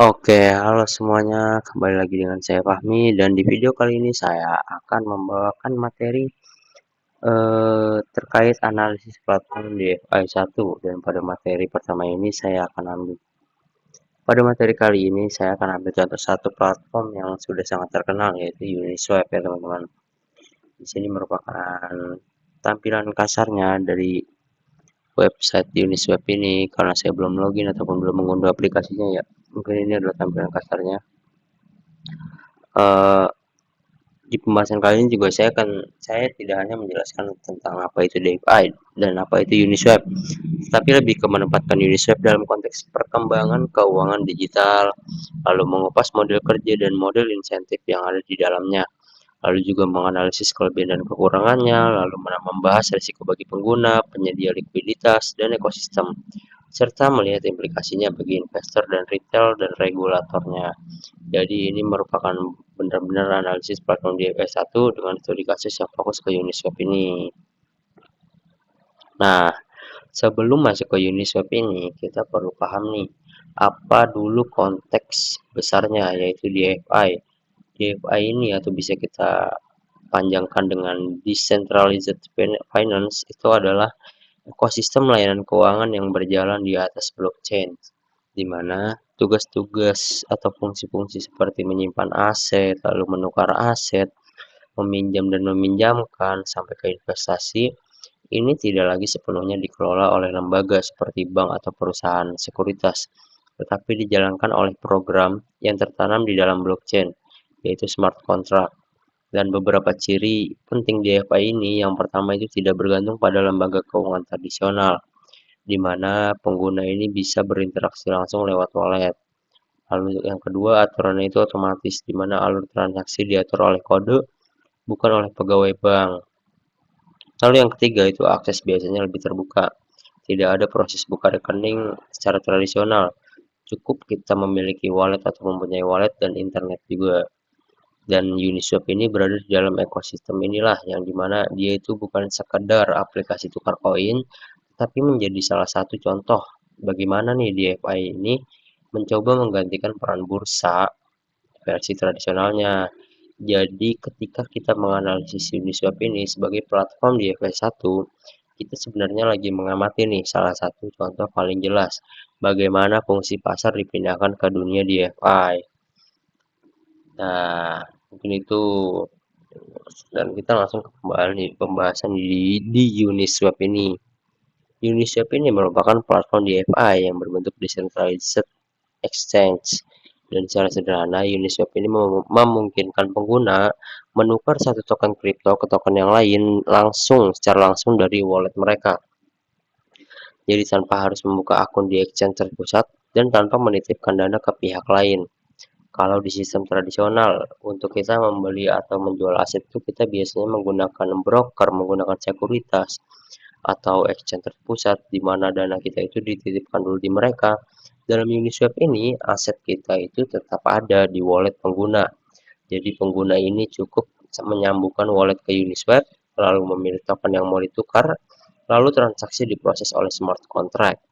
Oke, halo semuanya. Kembali lagi dengan saya Fahmi dan di video kali ini saya akan membawakan materi terkait analisis platform di FI1 dan pada materi pertama ini saya akan ambil pada materi kali ini saya akan ambil contoh satu platform yang sudah sangat terkenal yaitu Uniswap ya teman-teman. Di sini merupakan tampilan kasarnya dari website Uniswap ini karena saya belum login ataupun belum mengunduh aplikasinya ya. Mungkin ini adalah tampilan kasarnya. Eh, Di pembahasan kali ini juga saya tidak hanya menjelaskan tentang apa itu DeFi dan apa itu Uniswap, tapi lebih ke menempatkan Uniswap dalam konteks perkembangan keuangan digital, lalu mengupas model kerja dan model insentif yang ada di dalamnya, lalu juga menganalisis kelebihan dan kekurangannya, lalu membahas risiko bagi pengguna, penyedia likuiditas, dan ekosistem, serta melihat implikasinya bagi investor dan retail dan regulatornya. Jadi ini merupakan benar-benar analisis platform di FS1 dengan studi kasus yang fokus ke Uniswap ini. Nah, sebelum masuk ke Uniswap ini, kita perlu paham nih, apa dulu konteks besarnya yaitu DeFi. DeFi ini atau bisa kita panjangkan dengan Decentralized Finance itu adalah ekosistem layanan keuangan yang berjalan di atas blockchain, di mana tugas-tugas atau fungsi-fungsi seperti menyimpan aset, lalu menukar aset, meminjam dan meminjamkan, sampai ke investasi, ini tidak lagi sepenuhnya dikelola oleh lembaga seperti bank atau perusahaan sekuritas, tetapi dijalankan oleh program yang tertanam di dalam blockchain, yaitu smart contract. Dan beberapa ciri penting di DeFi ini, yang pertama itu tidak bergantung pada lembaga keuangan tradisional, di mana pengguna ini bisa berinteraksi langsung lewat wallet. Lalu yang kedua, aturannya itu otomatis, di mana alur transaksi diatur oleh kode, bukan oleh pegawai bank. Lalu yang ketiga itu akses biasanya lebih terbuka. Tidak ada proses buka rekening secara tradisional. Cukup kita memiliki wallet atau mempunyai wallet dan internet juga. Dan Uniswap ini berada di dalam ekosistem inilah yang dimana dia itu bukan sekedar aplikasi tukar koin, tapi menjadi salah satu contoh bagaimana nih DeFi ini mencoba menggantikan peran bursa versi tradisionalnya. Jadi ketika kita menganalisis Uniswap ini sebagai platform di FS1, kita sebenarnya lagi mengamati nih salah satu contoh paling jelas bagaimana fungsi pasar dipindahkan ke dunia DeFi. Nah, mungkin itu, dan kita langsung ke pembahasan di Uniswap ini. Uniswap ini merupakan platform DeFi yang berbentuk decentralized exchange. Dan secara sederhana, Uniswap ini memungkinkan pengguna menukar satu token kripto ke token yang lain secara langsung dari wallet mereka. Jadi tanpa harus membuka akun di exchange terpusat dan tanpa menitipkan dana ke pihak lain. Kalau di sistem tradisional, untuk kita membeli atau menjual aset itu kita biasanya menggunakan broker, menggunakan sekuritas, atau exchange terpusat di mana dana kita itu dititipkan dulu di mereka. Dalam Uniswap ini, aset kita itu tetap ada di wallet pengguna. Jadi pengguna ini cukup menyambungkan wallet ke Uniswap, lalu memilih token yang mau ditukar, lalu transaksi diproses oleh smart contract.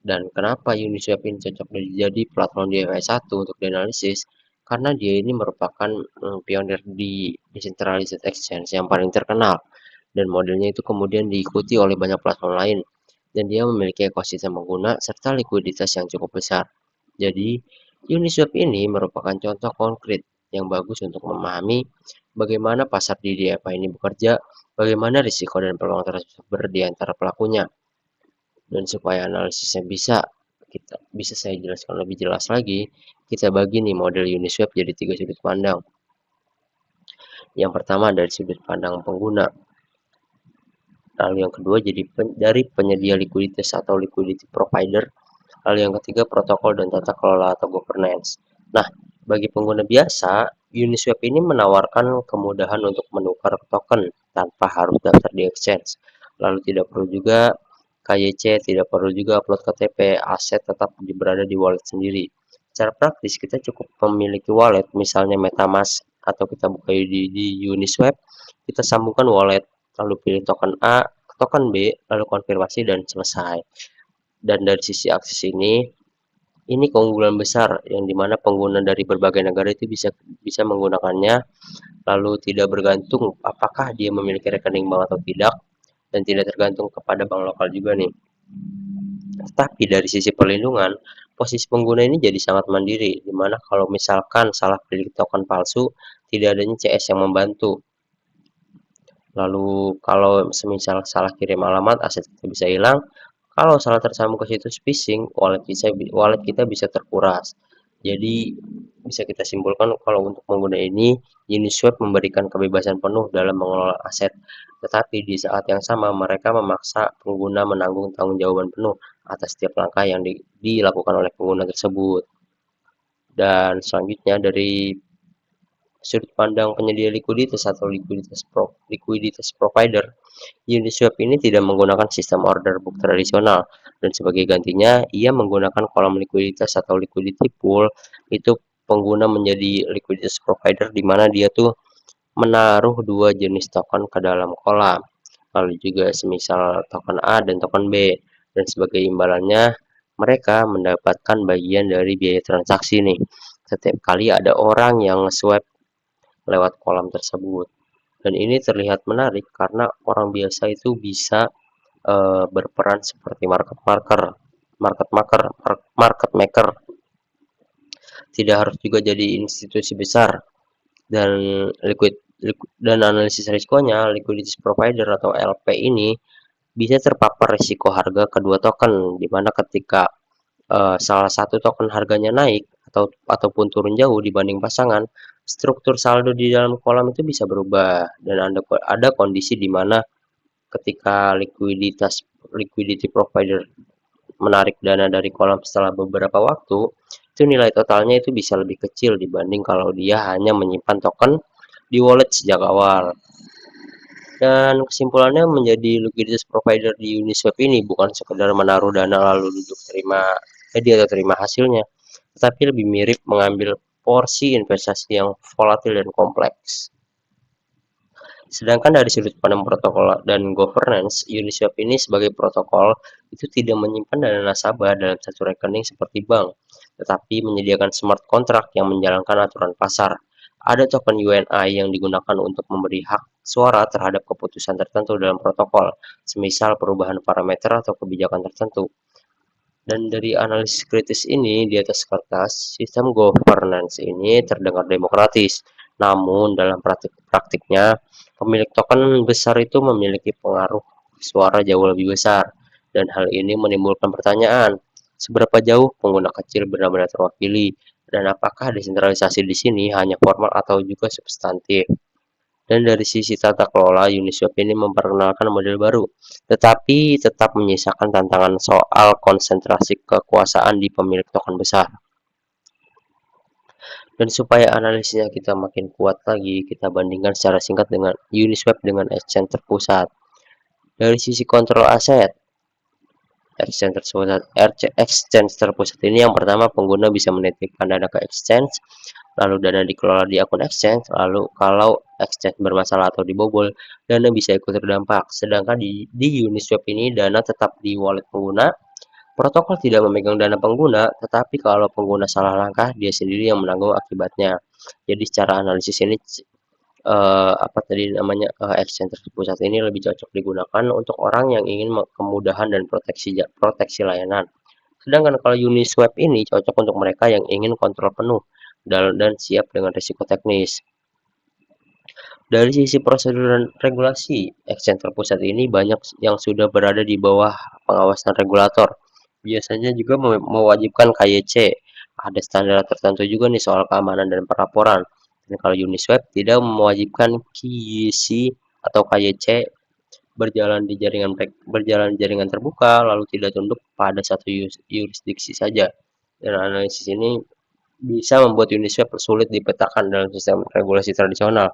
Dan kenapa Uniswap ini cocok jadi platform DeFi1 untuk dianalisis? Karena dia ini merupakan pionir di decentralized exchange yang paling terkenal. Dan modelnya itu kemudian diikuti oleh banyak platform lain. Dan dia memiliki ekosistem pengguna serta likuiditas yang cukup besar. Jadi, Uniswap ini merupakan contoh konkret yang bagus untuk memahami bagaimana pasar di DeFi ini bekerja, bagaimana risiko dan peluang tersumber di antara pelakunya. Dan supaya analisisnya bisa saya jelaskan lebih jelas lagi, kita bagi nih model Uniswap jadi 3 sudut pandang. Yang pertama dari sudut pandang pengguna. Lalu yang kedua jadi dari penyedia likuiditas atau liquidity provider. Lalu yang ketiga protokol dan tata kelola atau governance. Nah, bagi pengguna biasa, Uniswap ini menawarkan kemudahan untuk menukar token tanpa harus daftar di exchange. Lalu tidak perlu juga KYC, tidak perlu juga upload KTP, aset tetap berada di wallet sendiri. Secara praktis kita cukup memiliki wallet, misalnya MetaMask atau kita buka di Uniswap, kita sambungkan wallet, lalu pilih token A, token B, lalu konfirmasi dan selesai. Dan dari sisi akses ini Ini keunggulan besar yang dimana pengguna dari berbagai negara itu bisa bisa menggunakannya, lalu tidak bergantung apakah dia memiliki rekening bank atau tidak, dan tidak tergantung kepada bank lokal juga nih. Tapi dari sisi perlindungan, posisi pengguna ini jadi sangat mandiri, di mana kalau misalkan salah pilih token palsu, tidak adanya CS yang membantu. Lalu kalau semisal salah kirim alamat, aset kita bisa hilang. Kalau salah tersambung ke situs phishing, wallet kita bisa terkuras. Jadi bisa kita simpulkan kalau untuk pengguna ini, Uniswap memberikan kebebasan penuh dalam mengelola aset. Tetapi di saat yang sama mereka memaksa pengguna menanggung tanggung jawaban penuh atas setiap langkah yang dilakukan oleh pengguna tersebut. Dan selanjutnya dari sudut pandang penyedia likuiditas atau likuiditas provider, Uniswap ini tidak menggunakan sistem order book tradisional, dan sebagai gantinya ia menggunakan kolam likuiditas atau liquidity pool. Itu pengguna menjadi likuiditas provider di mana dia tuh menaruh dua jenis token ke dalam kolam, lalu juga semisal token A dan token B, dan sebagai imbalannya mereka mendapatkan bagian dari biaya transaksi nih setiap kali ada orang yang swipe lewat kolam tersebut. Dan ini terlihat menarik karena orang biasa itu bisa berperan seperti market maker, tidak harus juga jadi institusi besar. Dan dan analisis risikonya, liquidity provider atau LP ini bisa terpapar risiko harga kedua token, di mana ketika salah satu token harganya naik ataupun turun jauh dibanding pasangan, struktur saldo di dalam kolam itu bisa berubah, dan ada kondisi di mana ketika liquidity provider menarik dana dari kolam setelah beberapa waktu, itu nilai totalnya itu bisa lebih kecil dibanding kalau dia hanya menyimpan token di wallet sejak awal. Dan kesimpulannya menjadi liquidity provider di Uniswap ini bukan sekedar menaruh dana lalu duduk terima atau terima hasilnya, tetapi lebih mirip mengambil porsi investasi yang volatil dan kompleks. Sedangkan dari sudut pandang protokol dan governance, Uniswap ini sebagai protokol itu tidak menyimpan dana nasabah dalam satu rekening seperti bank, tetapi menyediakan smart contract yang menjalankan aturan pasar. Ada token UNI yang digunakan untuk memberi hak suara terhadap keputusan tertentu dalam protokol, semisal perubahan parameter atau kebijakan tertentu. Dan dari analisis kritis ini, di atas kertas, sistem governance ini terdengar demokratis. Namun, dalam praktiknya, pemilik token besar itu memiliki pengaruh suara jauh lebih besar. Dan hal ini menimbulkan pertanyaan, seberapa jauh pengguna kecil benar-benar terwakili? Dan apakah desentralisasi di sini hanya formal atau juga substantif? Dan dari sisi tata kelola, Uniswap ini memperkenalkan model baru, tetapi tetap menyisakan tantangan soal konsentrasi kekuasaan di pemilik token besar. Dan supaya analisisnya kita makin kuat lagi, kita bandingkan secara singkat dengan Uniswap dengan exchange terpusat. Dari sisi kontrol aset, exchange terpusat ini yang pertama pengguna bisa menitipkan dana ke exchange, lalu dana dikelola di akun exchange, lalu kalau exchange bermasalah atau dibobol, dana bisa ikut terdampak. Sedangkan di Uniswap ini dana tetap di wallet pengguna, protokol tidak memegang dana pengguna, tetapi kalau pengguna salah langkah, dia sendiri yang menanggung akibatnya. Jadi secara analisis ini exchange terpusat ini lebih cocok digunakan untuk orang yang ingin kemudahan dan proteksi layanan. Sedangkan kalau Uniswap ini cocok untuk mereka yang ingin kontrol penuh dan siap dengan risiko teknis. Dari sisi prosedur dan regulasi, exchange terpusat ini banyak yang sudah berada di bawah pengawasan regulator. Biasanya juga mewajibkan KYC. Ada standar tertentu juga nih soal keamanan dan pelaporan. Dan kalau Uniswap tidak mewajibkan KYC atau KYC berjalan di jaringan terbuka, lalu tidak tunduk pada satu yurisdiksi saja. Dan analisis ini bisa membuat Uniswap sulit dipetakan dalam sistem regulasi tradisional.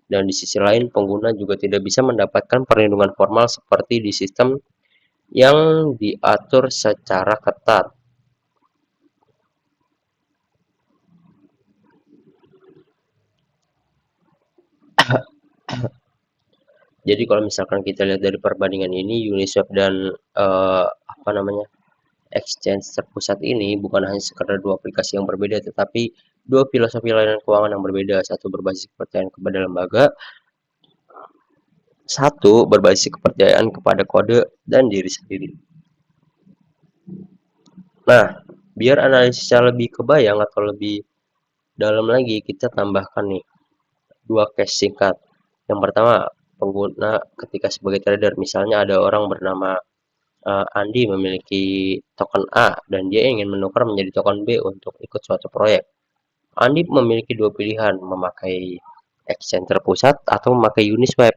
Dan di sisi lain, pengguna juga tidak bisa mendapatkan perlindungan formal seperti di sistem yang diatur secara ketat. Jadi kalau misalkan kita lihat dari perbandingan ini, Uniswap dan Exchange terpusat ini bukan hanya sekedar dua aplikasi yang berbeda, tetapi dua filosofi layanan keuangan yang berbeda. Satu berbasis kepercayaan kepada lembaga, satu berbasis kepercayaan kepada kode dan diri sendiri. Nah, biar analisisnya lebih kebayang atau lebih dalam lagi, kita tambahkan nih dua case singkat. Yang pertama, pengguna ketika sebagai trader, misalnya ada orang bernama Andi memiliki token A dan dia ingin menukar menjadi token B untuk ikut suatu proyek. Andi memiliki dua pilihan, memakai exchange terpusat atau memakai Uniswap.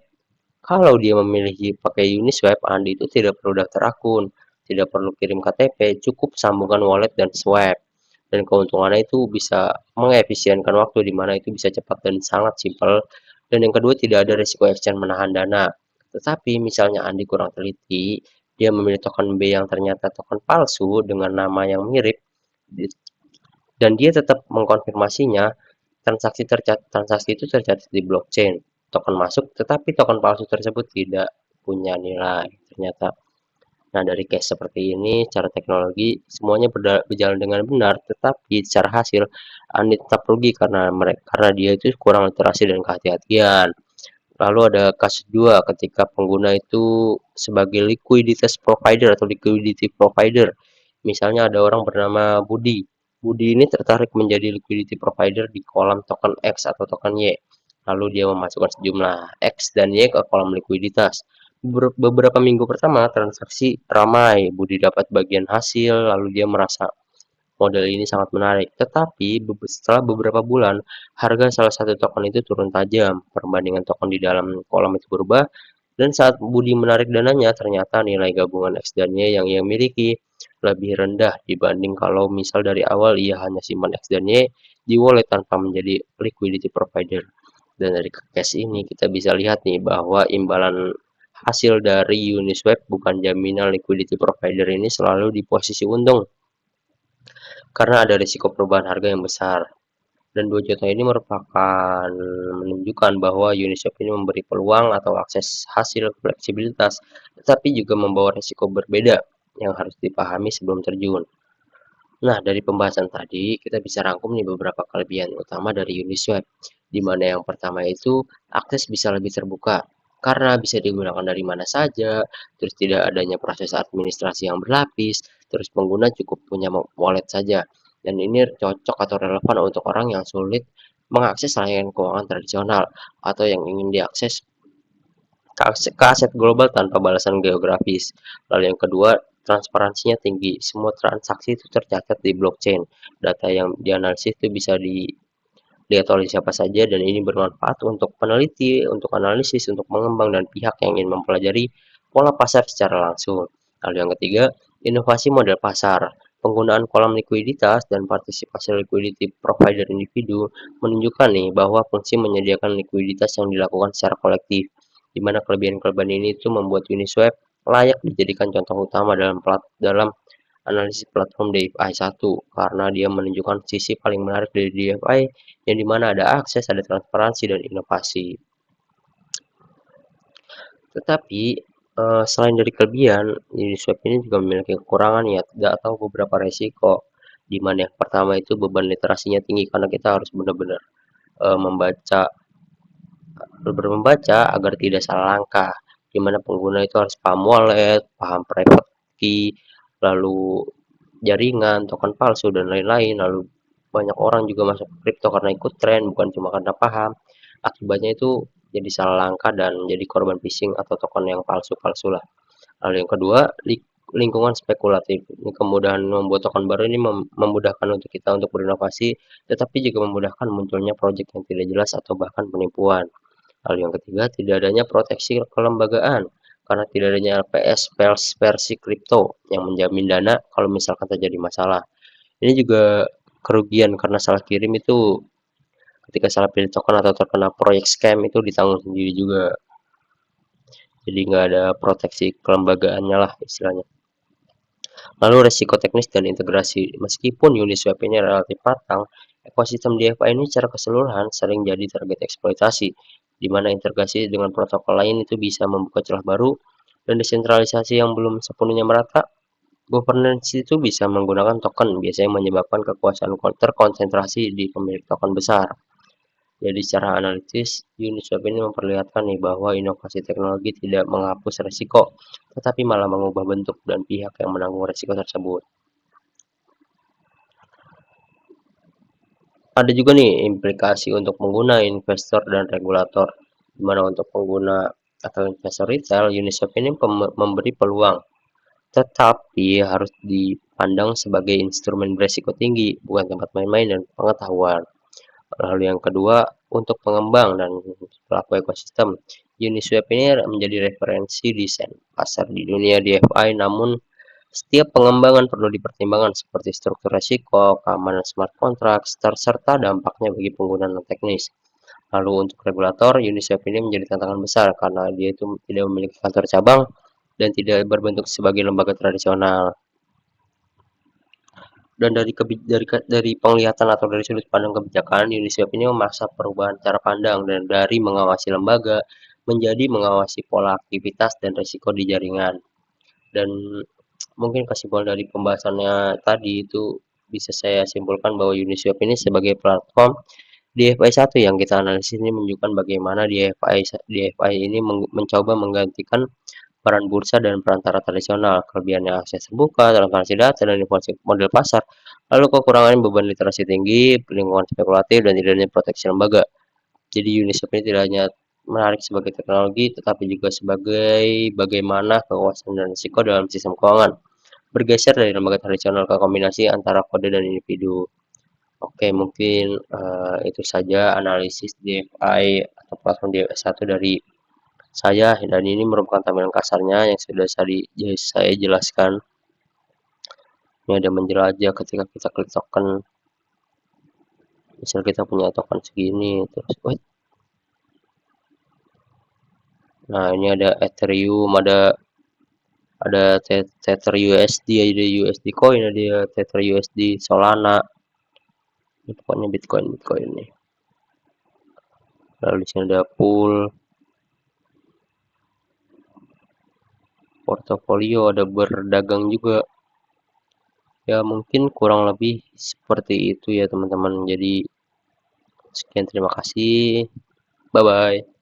Kalau dia memilih pakai Uniswap, Andi itu tidak perlu daftar akun, tidak perlu kirim KTP, cukup sambungkan wallet dan swipe. Dan keuntungannya itu bisa mengefisienkan waktu, di mana itu bisa cepat dan sangat simpel. Dan yang kedua, tidak ada risiko exchange menahan dana. Tetapi misalnya Andi kurang teliti, dia memilih token B yang ternyata token palsu dengan nama yang mirip, dan dia tetap mengkonfirmasinya, transaksi itu tercatat di blockchain, token masuk, tetapi token palsu tersebut tidak punya nilai ternyata. Nah, dari case seperti ini, secara teknologi semuanya berjalan dengan benar, tetapi secara hasil Andi tetap rugi karena dia itu kurang literasi dan kehati-hatian. Lalu ada kasus dua, ketika pengguna itu sebagai liquiditas provider atau liquidity provider. Misalnya ada orang bernama Budi. Budi ini tertarik menjadi liquidity provider di kolam token X atau token Y. Lalu dia memasukkan sejumlah X dan Y ke kolam likuiditas. Beberapa minggu pertama transaksi ramai, Budi dapat bagian hasil, lalu dia merasa model ini sangat menarik. Tetapi setelah beberapa bulan, harga salah satu token itu turun tajam, perbandingan token di dalam kolam itu berubah, dan saat Budi menarik dananya, ternyata nilai gabungan X dan Y yang ia miliki lebih rendah dibanding kalau misal dari awal ia hanya simpan X dan Y di wallet tanpa menjadi liquidity provider. Dan dari case ini kita bisa lihat nih bahwa imbalan hasil dari Uniswap bukan jaminan liquidity provider ini selalu di posisi untung, karena ada risiko perubahan harga yang besar. Dan dua contoh ini merupakan menunjukkan bahwa Uniswap ini memberi peluang atau akses hasil fleksibilitas, tetapi juga membawa risiko berbeda yang harus dipahami sebelum terjun. Nah, dari pembahasan tadi, kita bisa rangkum nih beberapa kelebihan utama dari Uniswap, di mana yang pertama itu akses bisa lebih terbuka, karena bisa digunakan dari mana saja, terus tidak adanya proses administrasi yang berlapis, terus pengguna cukup punya wallet saja, dan ini cocok atau relevan untuk orang yang sulit mengakses layanan keuangan tradisional, atau yang ingin diakses ke aset global tanpa balasan geografis. Lalu yang kedua, transparansinya tinggi. Semua transaksi itu tercatat di blockchain. Data yang dianalisis itu bisa dilihat oleh siapa saja, dan ini bermanfaat untuk peneliti, untuk analisis, untuk mengembang, dan pihak yang ingin mempelajari pola pasar secara langsung. Lalu yang ketiga, inovasi model pasar. Penggunaan kolam likuiditas dan partisipasi liquidity provider individu menunjukkan nih bahwa fungsi menyediakan likuiditas yang dilakukan secara kolektif, di mana kelebihan-kelebihan ini itu membuat Uniswap layak dijadikan contoh utama dalam analisis platform DeFi 1, karena dia menunjukkan sisi paling menarik dari DeFi, yang dimana ada akses, ada transparansi, dan inovasi. Tetapi selain dari kelebihan, Uniswap ini juga memiliki kekurangan ya, atau beberapa resiko. Di mana yang pertama itu beban literasinya tinggi, karena kita harus benar-benar membaca agar tidak salah langkah, di mana pengguna itu harus paham wallet, paham private key, lalu jaringan, token palsu, dan lain-lain. Lalu banyak orang juga masuk kripto karena ikut tren, bukan cuma karena paham. Akibatnya itu jadi salah langkah dan jadi korban phishing atau token yang palsu-palsu lah. Lalu yang kedua, lingkungan spekulatif. Ini kemudahan membuat token baru ini memudahkan untuk kita untuk berinovasi, tetapi juga memudahkan munculnya proyek yang tidak jelas atau bahkan penipuan. Lalu yang ketiga, tidak adanya proteksi kelembagaan, karena tidak adanya LPS versi kripto yang menjamin dana kalau misalkan terjadi masalah. Ini juga kerugian karena salah kirim itu, ketika salah pilih token atau terkena proyek scam itu ditanggung sendiri juga. Jadi nggak ada proteksi kelembagaannya lah istilahnya. Lalu resiko teknis dan integrasi. Meskipun Uniswap ini relatif matang, ekosistem DeFi ini secara keseluruhan sering jadi target eksploitasi, di mana integrasi dengan protokol lain itu bisa membuka celah baru, dan desentralisasi yang belum sepenuhnya merata Governance itu bisa menggunakan token, biasanya menyebabkan kekuasaan terkonsentrasi di pemilik token besar. Jadi secara analitis, Uniswap ini memperlihatkan nih bahwa inovasi teknologi tidak menghapus resiko, tetapi malah mengubah bentuk dan pihak yang menanggung resiko tersebut. Ada juga nih implikasi untuk pengguna, investor, dan regulator. Di mana untuk pengguna atau investor retail, Uniswap ini memberi peluang, tetapi harus dipandang sebagai instrumen beresiko tinggi, bukan tempat main-main dan pengetahuan. Lalu yang kedua, untuk pengembang dan pelaku ekosistem, Uniswap ini menjadi referensi desain pasar di dunia DeFi, namun setiap pengembangan perlu dipertimbangkan seperti struktur resiko, keamanan smart contract, serta dampaknya bagi pengguna non teknis. Lalu untuk regulator, Uniswap ini menjadi tantangan besar karena dia itu tidak memiliki kantor cabang dan tidak berbentuk sebagai lembaga tradisional. Dan dari penglihatan atau dari sudut pandang kebijakan, Uniswap ini memaksa perubahan cara pandang dan dari mengawasi lembaga menjadi mengawasi pola aktivitas dan risiko di jaringan. Dan mungkin kesimpulan dari pembahasannya tadi itu bisa saya simpulkan bahwa Uniswap ini sebagai platform DeFi 1 yang kita analisis ini menunjukkan bagaimana DeFi ini mencoba menggantikan peran bursa dan perantara tradisional, kelebihannya akses terbuka, transparansi data, dan informasi model pasar. Lalu kekurangannya beban literasi tinggi, lingkungan spekulatif, dan tidaknya proteksi lembaga. Jadi Uniswap ini tidak hanya menarik sebagai teknologi, tetapi juga sebagai bagaimana kekuasaan dan risiko dalam sistem keuangan bergeser dari lembaga tradisional ke kombinasi antara kode dan individu. Oke, mungkin itu saja analisis DeFi atau platform DeFi 1 dari saya, dan ini merupakan tampilan kasarnya yang sudah saya jelaskan. Ini ada menjelajah ketika kita klik token. Misal kita punya token segini, terus nah ini ada Ethereum, ada Tether USD, ada USD coin, ada Tether USD, Solana. Ini pokoknya Bitcoin nih. Lalu di sini ada pool, portofolio, ada berdagang juga. Ya mungkin kurang lebih seperti itu ya teman-teman. Jadi sekian, terima kasih. Bye bye.